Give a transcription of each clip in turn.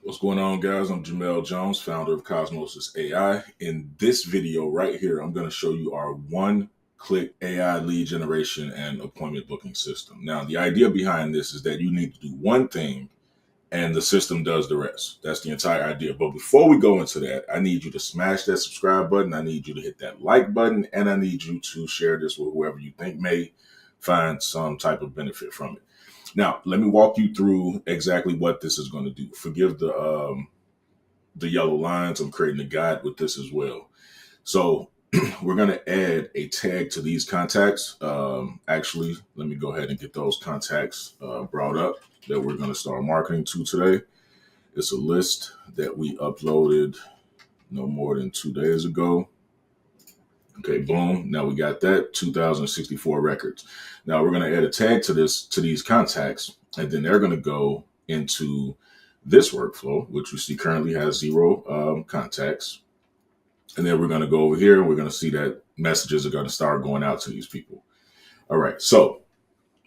What's going on, guys? I'm Jamel Jones, founder of Cosmosis AI. In this video right here, I'm going to show you our one-click AI lead generation and appointment booking system. Now, the idea behind this is that you need to do one thing and the system does the rest. That's the entire idea. But before we go into that, I need you to smash that subscribe button. I need you to hit that like button, and I need you to share this with whoever you think may find some type of benefit from it. Now, let me walk you through exactly what this is going to do. Forgive the yellow lines. I'm creating a guide with this as well. So we're going to add a tag to these contacts. Actually, let me go ahead and get those contacts brought up that we're going to start marketing to today. It's a list that we uploaded no more than 2 days ago. Okay, boom. Now we got that 2,064 records. Now we're going to add a tag to these contacts, and then they're going to go into this workflow, which we see currently has 0 contacts. And then we're going to go over here and we're going to see that messages are going to start going out to these people. All right. So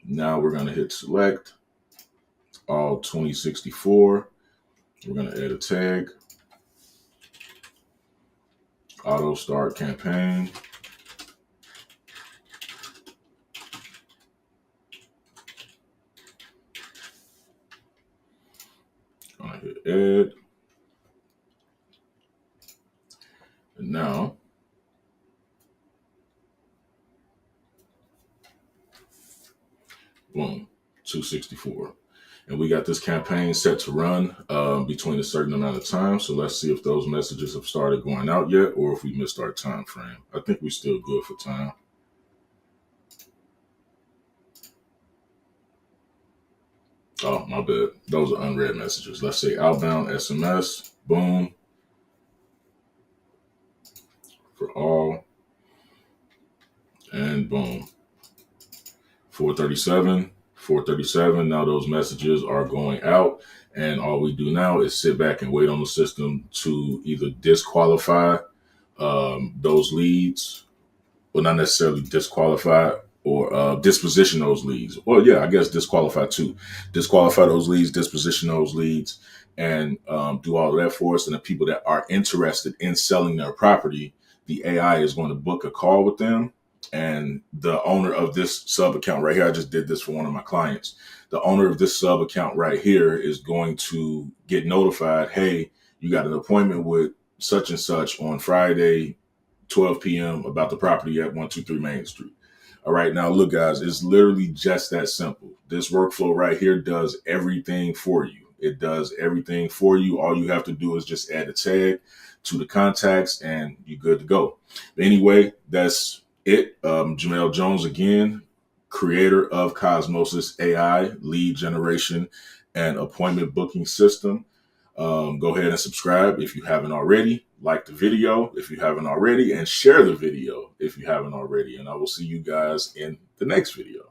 now we're going to hit select all 2064. We're going to add a tag. Auto start campaign. Gonna hit add. And now boom, 264. And we got this campaign set to run between a certain amount of time. So let's see if those messages have started going out yet, or if we missed our time frame. I think we're still good for time. Oh, my bad. Those are unread messages. Let's say outbound SMS, boom, for all, and boom, 437. 437. Now those messages are going out, and all we do now is sit back and wait on the system to either disqualify those leads, well, not necessarily disqualify, or disposition those leads. Well, yeah, I guess disqualify too. Disqualify those leads, disposition those leads, and do all of that for us. And the people that are interested in selling their property, the AI is going to book a call with them. And the owner of this sub account right here, I just did this for one of my clients. The owner of this sub account right here is going to get notified, hey, you got an appointment with such and such on Friday, 12 p.m. about the property at 123 Main Street. All right, now look, guys, it's literally just that simple. This workflow right here does everything for you. It does everything for you. All you have to do is just add a tag to the contacts and you're good to go. But anyway, that's it. Jamel Jones again, creator of Cosmosis AI lead generation and appointment booking system. Go ahead and subscribe if you haven't already. Like the video if you haven't already, and share the video if you haven't already. And I will see you guys in the next video.